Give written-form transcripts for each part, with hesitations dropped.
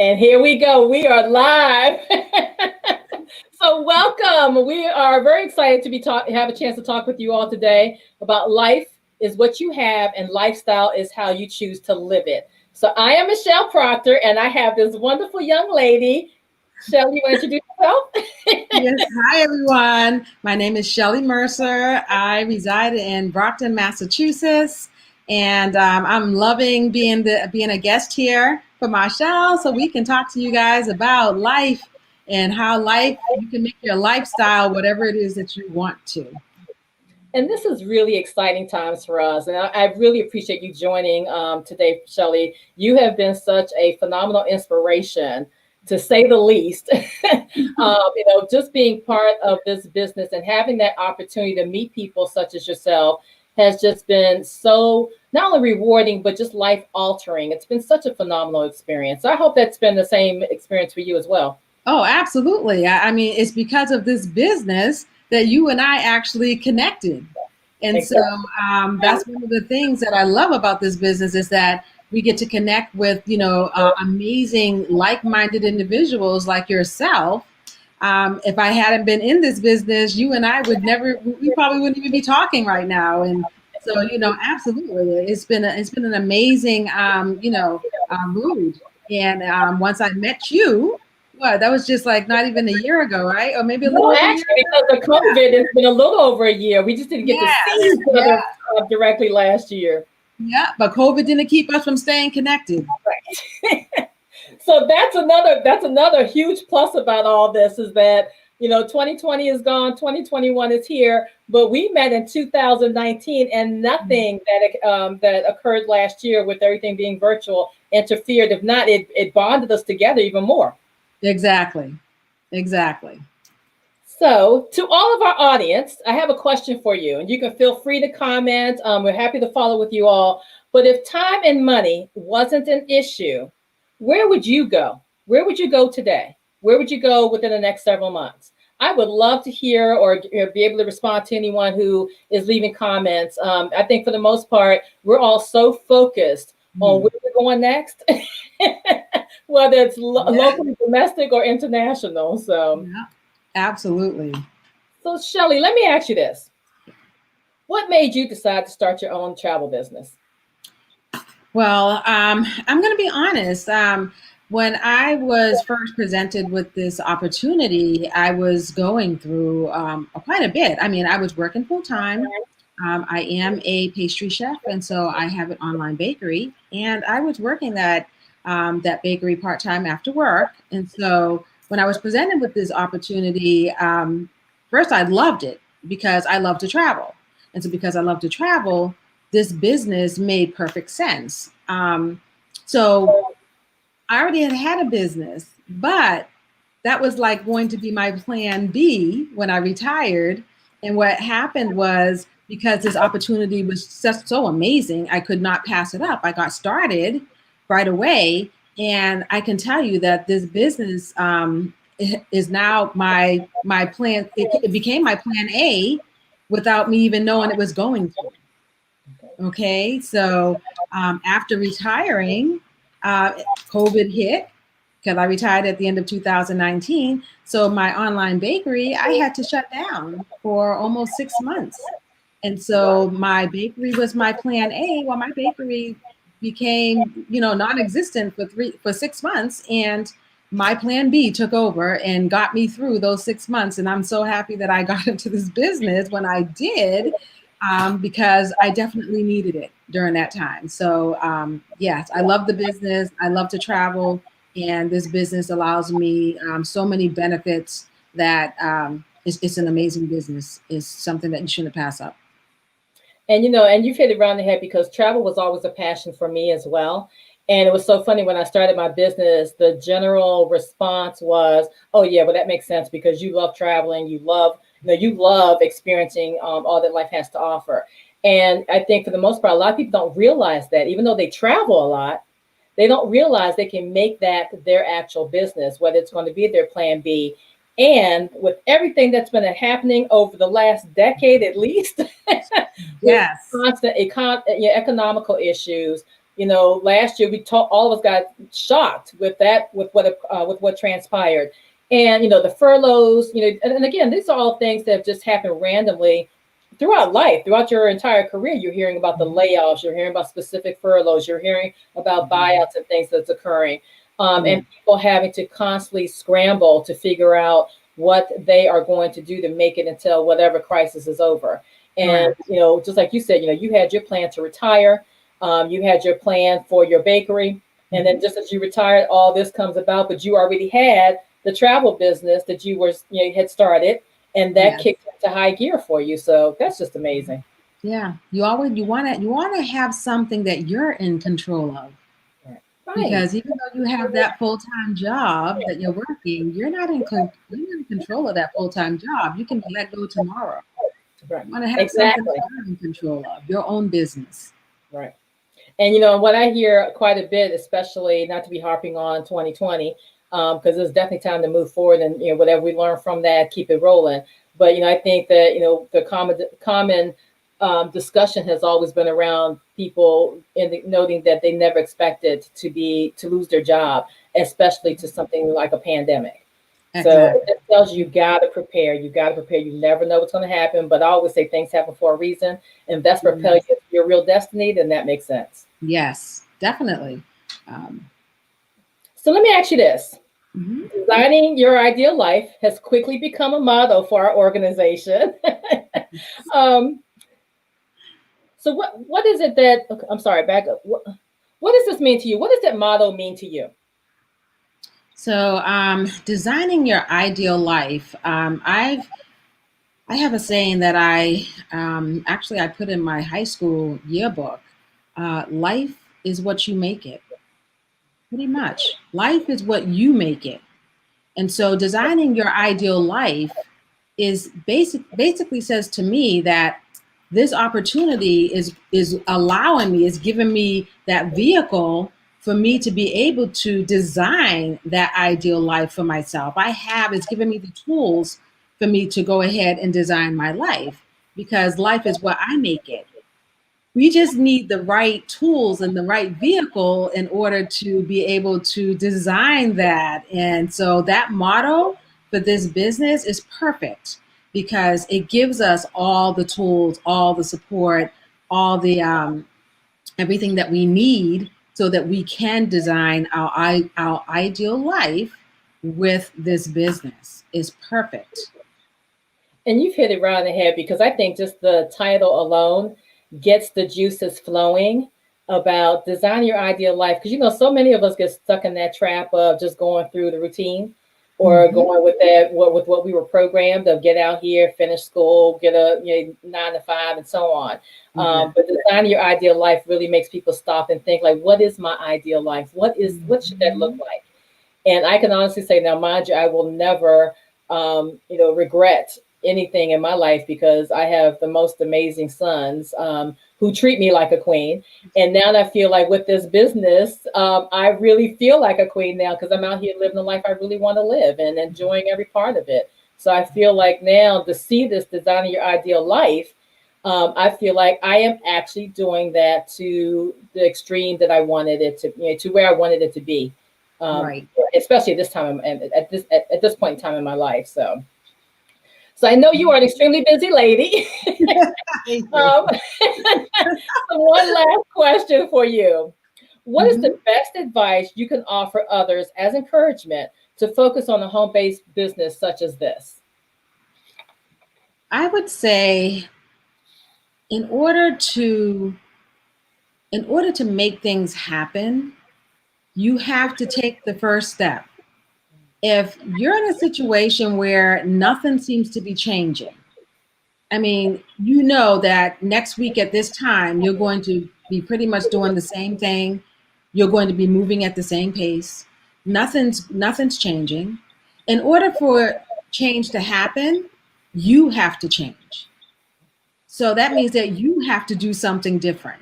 And here we go. We are live. So welcome. We are very excited to have a chance to talk with you all today about life is what you have and lifestyle is how you choose to live it. So I am Michelle Proctor and I have this wonderful young lady. Shelly, you want to introduce yourself? Yes, hi everyone. My name is Shelly Mercer. I reside in Brockton, Massachusetts, and I'm loving being a guest here for Michelle, so we can talk to you guys about life and how life you can make your lifestyle whatever it is that you want to. And this is really exciting times for us. And I really appreciate you joining today, Shelly. You have been such a phenomenal inspiration, to say the least. Just being part of this business and having that opportunity to meet people such as yourself has just been so not only rewarding, but just life altering. It's been such a phenomenal experience. So I hope that's been the same experience for you as well. Oh, absolutely. I mean, it's because of this business that you and I actually connected. And so Exactly. that's one of the things that I love about this business is that we get to connect with, amazing like-minded individuals like yourself. If I hadn't been in this business, you and I we probably wouldn't even be talking right now. And so, absolutely, it's been an amazing, road. And once I met you, that was just like not even a year ago, right? Or maybe a little No, over a year actually, because of ago. COVID, it's been a little over a year. We just didn't get to see Yeah, each yeah, other directly last year. yeah. But COVID didn't keep us from staying connected. Right. So that's another huge plus about all this is that 2020 is gone, 2021 is here, but we met in 2019, and nothing that occurred last year with everything being virtual interfered. If not, it bonded us together even more. Exactly. Exactly. So, to all of our audience, I have a question for you, and you can feel free to comment. We're happy to follow with you all. But if time and money wasn't an issue, where would you go? Where would you go today? Where would you go within the next several months? I would love to hear or be able to respond to anyone who is leaving comments. I think for the most part, we're all so focused on Hmm. where we're going next, whether it's Yeah. locally, domestic, or international. So. Yeah. Absolutely. So, Shelly, let me ask you this. What made you decide to start your own travel business? Well, I'm going to be honest. When I was first presented with this opportunity, I was going through quite a bit. I mean, I was working full time. I am a pastry chef, and so I have an online bakery, and I was working that bakery part time after work. And so when I was presented with this opportunity, first I loved it because I love to travel, and so because I love to travel, this business made perfect sense. So I already had a business, but that was like going to be my plan B when I retired. And what happened was because this opportunity was just so amazing, I could not pass it up. I got started right away. And I can tell you that this business is now my plan. It became my plan A without me even knowing it was going to. Okay, so after retiring, uh, COVID hit because I retired at the end of 2019. So my online bakery, I had to shut down for almost 6 months. And so my bakery was my plan A. Well, my bakery became, non-existent for 6 months, and my plan B took over and got me through those 6 months. And I'm so happy that I got into this business when I did, because I definitely needed it during that time. So yes, I love the business. I love to travel, and this business allows me so many benefits that it's an amazing business. It's something that you shouldn't pass up. And you've hit it around the head because travel was always a passion for me as well. And it was so funny when I started my business, the general response was, "Oh yeah, well that makes sense because you love traveling, you love experiencing all that life has to offer." And I think for the most part, a lot of people don't realize that even though they travel a lot, they don't realize they can make that their actual business, whether it's going to be their plan B. And with everything that's been happening over the last decade at least, with Yes. constant economical issues, last year all of us got shocked with what transpired. And, the furloughs, and again, these are all things that have just happened randomly throughout life, throughout your entire career. You're hearing about the layoffs, you're hearing about specific furloughs, you're hearing about buyouts and things that's occurring. And people having to constantly scramble to figure out what they are going to do to make it until whatever crisis is over. And, just like you said, you had your plan to retire, you had your plan for your bakery. And then just as you retired, all this comes about, but you already had the travel business that you had started, and that kicked into high gear for you. So that's just amazing. Yeah. You want to have something that you're in control of. Right. Because even though you have that full-time job that you're working, you're not in control of that full-time job. You can let go tomorrow. Right. You want to have something that you're in control of, your own business. Right. And what I hear quite a bit, especially not to be harping on 2020, because it's definitely time to move forward, and whatever we learn from that, keep it rolling. But I think that the common discussion has always been around people noting that they never expected to lose their job, especially to something like a pandemic. Exactly. So it tells you got to prepare. You got to prepare. You never know what's going to happen. But I always say things happen for a reason. And if that's propel you to your real destiny, then that makes sense. Yes, definitely. So let me ask you this. Designing your ideal life has quickly become a motto for our organization. So what is it that, I'm sorry, back up. What does this mean to you? What does that motto mean to you? So designing your ideal life, I have a saying that I put in my high school yearbook. Life is what you make it. Pretty much. Life is what you make it. And so designing your ideal life is basically says to me that this opportunity is giving me that vehicle for me to be able to design that ideal life for myself. It's given me the tools for me to go ahead and design my life, because life is what I make it. We just need the right tools and the right vehicle in order to be able to design that. And so that motto for this business is perfect, because it gives us all the tools, all the support, all the everything that we need so that we can design our ideal life with this business. Is perfect. And you've hit it right on the head, because I think just the title alone gets the juices flowing about designing your ideal life. Because so many of us get stuck in that trap of just going through the routine, or going with what we were programmed of get out here, finish school, get a 9 to 5, and so on. But designing your ideal life really makes people stop and think, like, what is my ideal life? What should that look like? And I can honestly say, now, mind you, I will never regret anything in my life, because I have the most amazing sons who treat me like a queen. And now I feel like with this business, I really feel like a queen now, because I'm out here living the life I really want to live and enjoying every part of it. So I feel like now to see this designing your ideal life, I feel like I am actually doing that to the extreme that I wanted it to where I wanted it to be. Right. Especially at this time, at this point in time in my life. So I know you are an extremely busy lady. So one last question for you. What is the best advice you can offer others as encouragement to focus on a home-based business such as this? I would say in order to make things happen, you have to take the first step. If you're in a situation where nothing seems to be changing, I mean, that next week at this time, you're going to be pretty much doing the same thing. You're going to be moving at the same pace. Nothing's changing. In order for change to happen, you have to change. So that means that you have to do something different.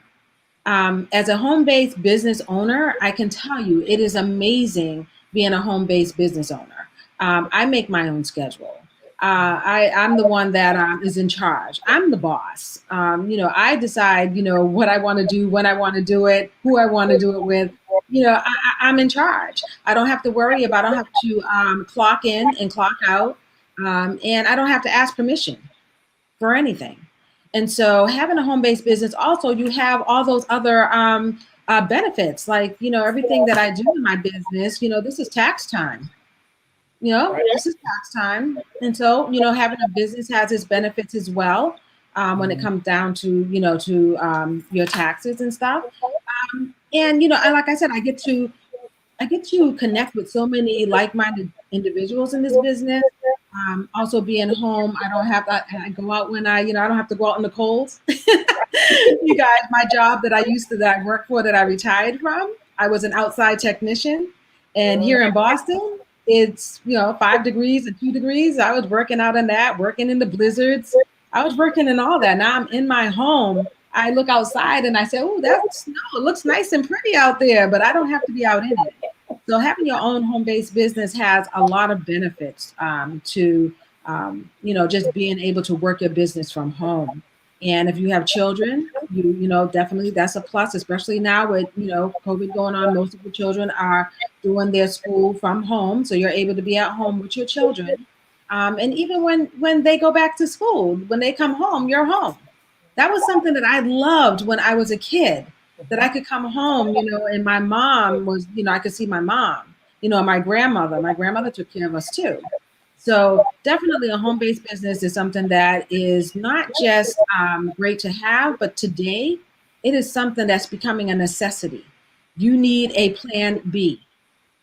As a home-based business owner, I can tell you it is amazing being a home-based business owner. I make my own schedule. I'm the one that is in charge. I'm the boss. I decide, what I want to do, when I want to do it, who I want to do it with. I'm in charge. I don't have to worry about, I don't have to clock in and clock out. And I don't have to ask permission for anything. And so having a home-based business, also you have all those other benefits, like, everything that I do in my business, this is tax time. This is tax time. And so, having a business has its benefits as well when it comes down to, your taxes and stuff. And, like I said, I get to connect with so many like-minded individuals in this business. Also being home, I don't have I go out when I don't have to go out in the cold. You guys, my job that I worked for, that I retired from, I was an outside technician. And here in Boston, it's, 5 degrees and 2 degrees. I was working out in that, working in the blizzards. I was working in all that. Now I'm in my home. I look outside and I say, oh, that's snow. It looks nice and pretty out there, but I don't have to be out in it. So having your own home-based business has a lot of benefits to, just being able to work your business from home. And if you have children, definitely that's a plus, especially now with, COVID going on. Most of the children are doing their school from home. So you're able to be at home with your children. And even when they go back to school, when they come home, you're home. That was something that I loved when I was a kid, that I could come home, and my mom was, I could see my mom, and my grandmother took care of us too. So definitely a home-based business is something that is not just great to have, but today it is something that's becoming a necessity. You need a plan B,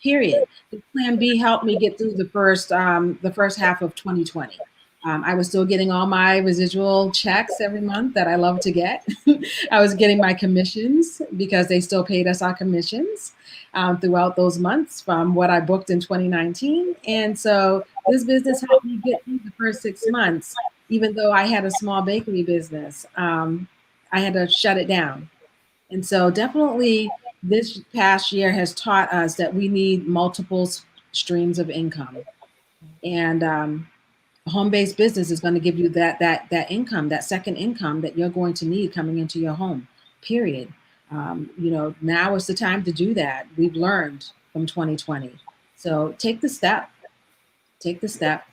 period. The plan B helped me get through the first half of 2020. I was still getting all my residual checks every month that I love to get. I was getting my commissions because they still paid us our commissions throughout those months from what I booked in 2019. And so this business helped me get through the first 6 months, even though I had a small bakery business. I had to shut it down. And so definitely this past year has taught us that we need multiple streams of income. And a home-based business is going to give you that income, that second income that you're going to need coming into your home, period. Now is the time to do that. We've learned from 2020. So take the step. Take the step.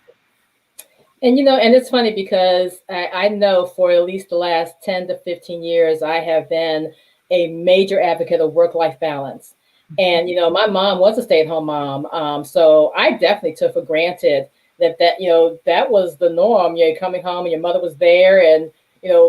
And and it's funny because I know for at least the last 10 to 15 years, I have been a major advocate of work-life balance. And my mom was a stay-at-home mom. So I definitely took for granted that was the norm. You're coming home and your mother was there, and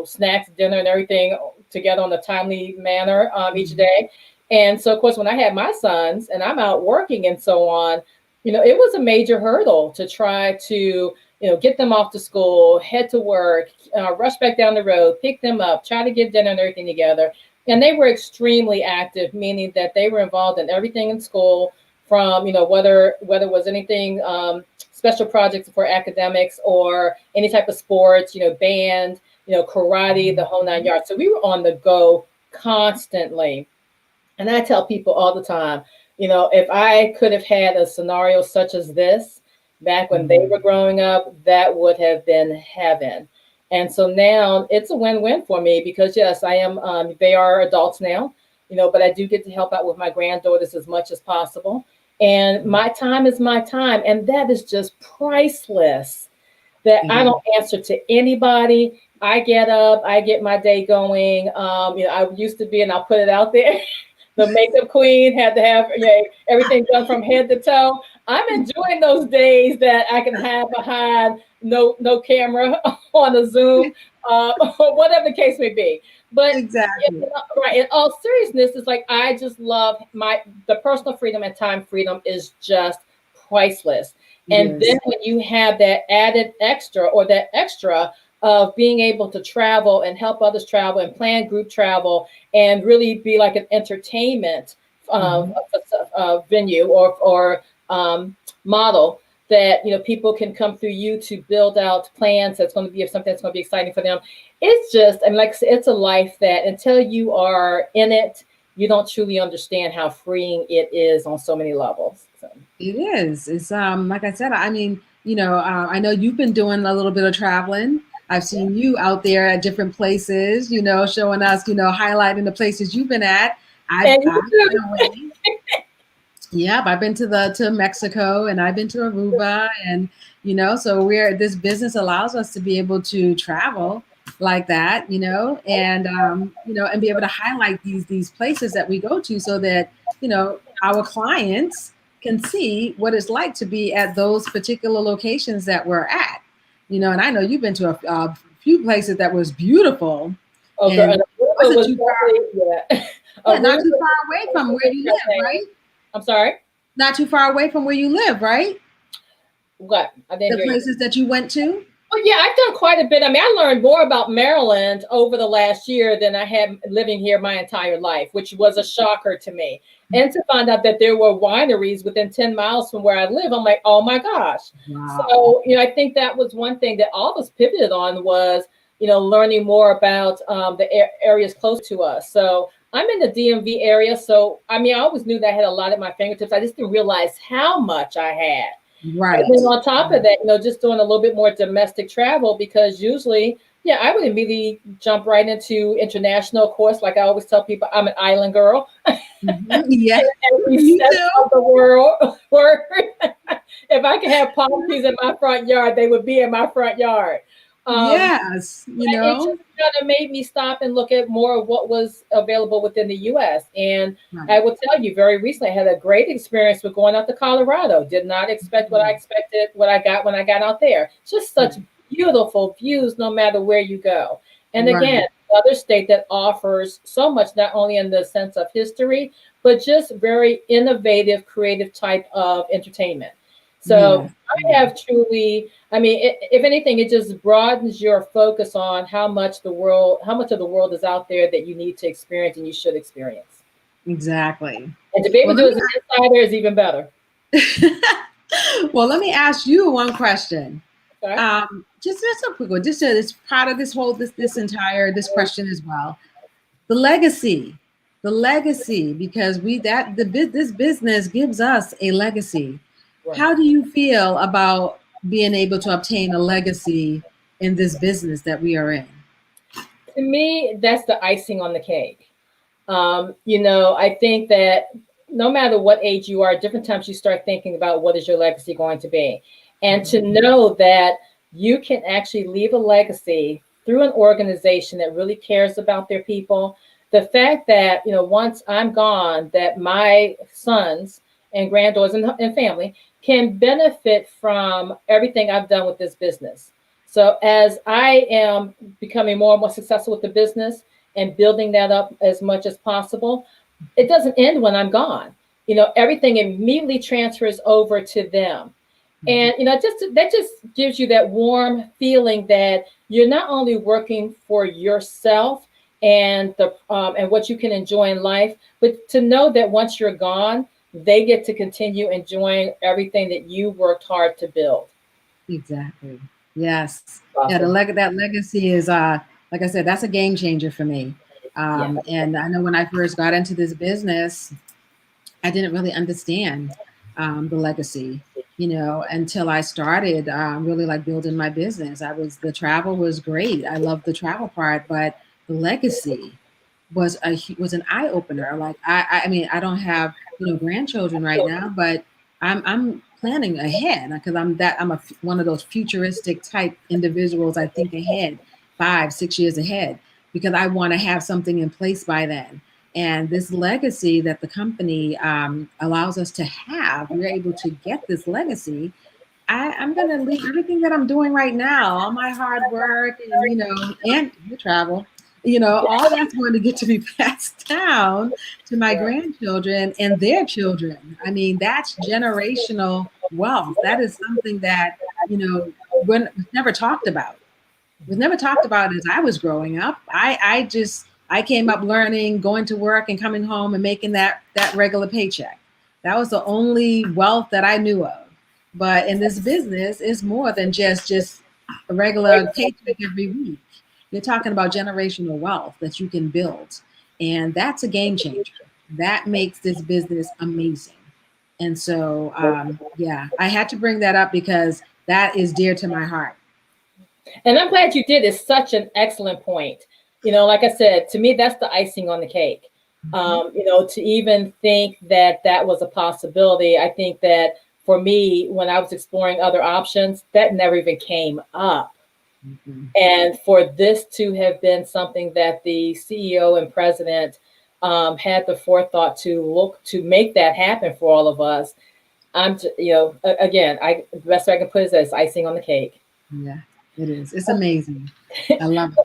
snacks, dinner, and everything together on a timely manner each day. And so, of course, when I had my sons and I'm out working and so on, it was a major hurdle to try to get them off to school, head to work, rush back down the road, pick them up, try to get dinner and everything together. And they were extremely active, meaning that they were involved in everything in school, from whether it was anything special projects for academics or any type of sports, band, karate, the whole 9 yards. So we were on the go constantly. And I tell people all the time, if I could have had a scenario such as this back when they were growing up, that would have been heaven. And so now it's a win-win for me because yes, I am, they are adults now, but I do get to help out with my granddaughters as much as possible. And my time is my time. And that is just priceless, that I don't answer to anybody. I get up, I get my day going. I used to be, and I'll put it out there, the makeup queen, had to have everything done from head to toe. I'm enjoying those days that I can have behind no camera on a Zoom, whatever the case may be. But exactly. Right, in all seriousness, it's like I just love the personal freedom and time freedom is just priceless. And then when you have that added extra or that extra of being able to travel and help others travel and plan group travel and really be like an entertainment venue or model that people can come through you to build out plans that's going to be something that's going to be exciting for them. It's just, I mean, like I said, it's a life that until you are in it, you don't truly understand how freeing it is on so many levels. So. It is. It's like I said, I mean, I know you've been doing a little bit of traveling. I've seen you out there at different places, showing us, highlighting the places you've been at. I've, And you I've been too. away. Yep, I've been to Mexico and I've been to Aruba, and so this business allows us to be able to travel like that, and be able to highlight these places that we go to, so that our clients can see what it's like to be at those particular locations that we're at, and I know you've been to a few places that was beautiful, Oh, girl, and and Aruba wasn't was too far, definitely, yeah. yeah, not Aruba too far away was from where really you live, fascinating. right? I'm sorry. Not too far away from where you live, right? What? I didn't The hear you. places that you went to? Well, yeah, I've done quite a bit. I mean, I learned more about Maryland over the last year than I had living here my entire life, which was a shocker to me. And to find out that there were wineries within 10 miles from where I live, I'm like, oh my gosh. Wow. So, I think that was one thing that all of us pivoted on was, learning more about the areas close to us. So I'm in the DMV area. So, I mean, I always knew that I had a lot at my fingertips. I just didn't realize how much I had. And Right. then on top of that, just doing a little bit more domestic travel, because usually, yeah, I would immediately jump right into international. Of course, like I always tell people, I'm an island girl. Yeah, Every me sense too. of the world. Word. If I could have palm trees in my front yard, they would be in my front yard. Um, Yes, it just kind of made me stop and look at more of what was available within the U.S. And I Right. will tell you, very recently, I had a great experience with going out to Colorado. Did not expect what I expected, what I got when I got out there. Just such beautiful views, no matter where you go. And again, Right. another state that offers so much, not only in the sense of history, but just very innovative, creative type of entertainment. So Yes. I have truly, I mean, if anything, it just broadens your focus on how much of the world is out there that you need to experience and you should experience. Exactly. And to be able Well, to do it as an insider is even better. let me ask you one question. Okay. Just a quick one. Just it's part of this entire this question as well. The legacy, because this business gives us a legacy. Right. How do you feel about being able to obtain a legacy in this business that we are in? To me, that's the icing on the cake. I think that no matter what age you are, different times you start thinking about what is your legacy going to be. And to know that you can actually leave a legacy through an organization that really cares about their people. The fact that, once I'm gone, that my sons and granddaughters and family can benefit from everything I've done with this business. So as I am becoming more and more successful with the business, and building that up as much as possible, it doesn't end when I'm gone. Everything immediately transfers over to them. And that just gives you that warm feeling that you're not only working for yourself and and what you can enjoy in life, but to know that once you're gone, they get to continue enjoying everything that you worked hard to build. Exactly. Yes. Yeah, Awesome. that legacy is like I said, that's a game changer for me. Yeah. And I know when I first got into this business, I didn't really understand the legacy, until I started really like building my business. The travel was great. I loved the travel part, but the legacy was an eye opener. Like I mean, I don't have grandchildren right now, but I'm planning ahead because one of those futuristic type individuals. I think ahead, 5, 6 years ahead, because I want to have something in place by then. And this legacy that the company allows us to have, we're able to get this legacy. I'm going to leave everything that I'm doing right now, all my hard work and, and the travel, all that's going to get to be passed down to my Right. grandchildren and their children. I mean, that's generational wealth. That is something that, when was never talked about. It was never talked about as I was growing up. I came up learning, going to work and coming home and making that regular paycheck. That was the only wealth that I knew of. But in this business, it's more than just a regular paycheck every week. You're talking about generational wealth that you can build. And that's a game changer. That makes this business amazing. And so, yeah, I had to bring that up because that is dear to my heart. And I'm glad you did. It's such an excellent point. You know, like I said, to me, that's the icing on the cake. You know, to even think that that was a possibility, I think that for me, when I was exploring other options, that never even came up. Mhm. And for this to have been something that the CEO and president had the forethought to look to make that happen for all of us, you know, again, the best way I can put it is icing on the cake. Yeah, it is. It's amazing. I love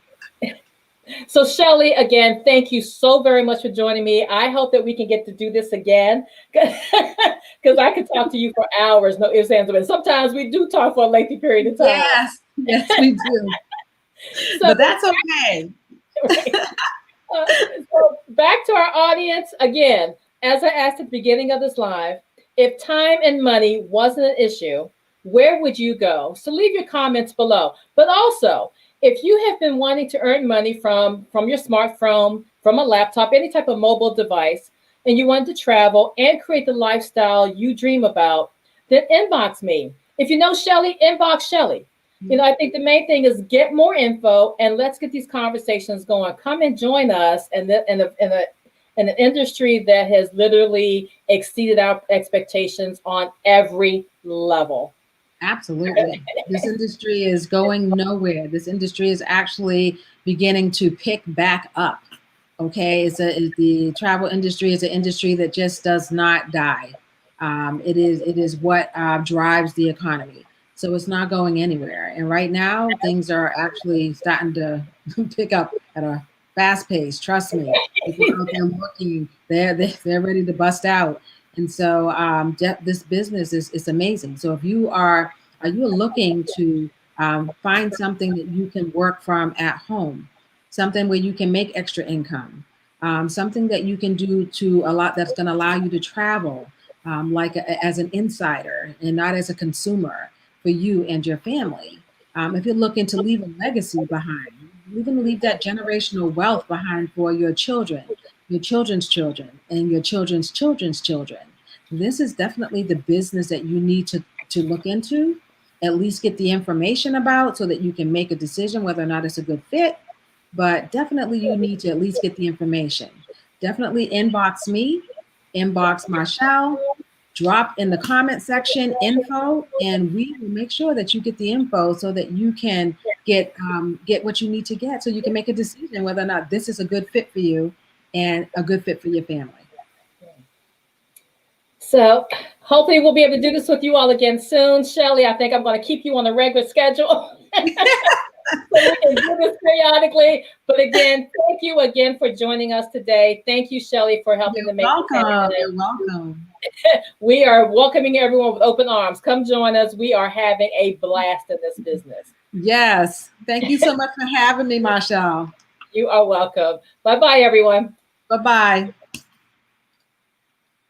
So, Shelley, again, thank you so very much for joining me. I hope that we can get to do this again because I could talk to you for hours, no ifs, ands, or buts. Sometimes we do talk for a lengthy period of it. time. Yes, we do. So, But that's okay. right. So back to our audience again. As I asked at the beginning of this live, if time and money wasn't an issue, where would you go? So leave your comments below. But also, if you have been wanting to earn money from your smartphone, from a laptop, any type of mobile device, and you want to travel and create the lifestyle you dream about, then inbox me. If you know Shelley, inbox Shelley. You know, I think the main thing is get more info and let's get these conversations going. Come and join us in an industry that has literally exceeded our expectations on every level. Absolutely. This industry is going nowhere. This industry is actually beginning to pick back up. Okay, the travel industry is an industry that just does not die. It is what drives the economy. So it's not going anywhere. And right now, things are actually starting to pick up at a fast pace. Trust me, people out there working, they're ready to bust out. And so this business is amazing. So if are you looking to find something that you can work from at home, something where you can make extra income, something that you can do to a lot that's going to allow you to travel, as an insider and not as a consumer for you and your family. If you're looking to leave a legacy behind, leave that generational wealth behind for your children, your children's children, and your children's children's children. This is definitely the business that you need to look into, at least get the information about so that you can make a decision whether or not it's a good fit. But definitely you need to at least get the information. Definitely inbox me, inbox Marshall, drop in the comment section info, and we will make sure that you get the info so that you can get what you need to get so you can make a decision whether or not this is a good fit for you and a good fit for your family. So hopefully we'll be able to do this with you all again soon. Shelley, I think I'm going to keep you on a regular schedule. So we can do this periodically. But again, thank you again for joining us today. Thank you, Shelley, for helping to make this happen. You're welcome. We are welcoming everyone with open arms. Come join us. We are having a blast in this business. Yes. Thank you so much for having me, Marshall. You are welcome. Bye-bye, everyone. Bye-bye.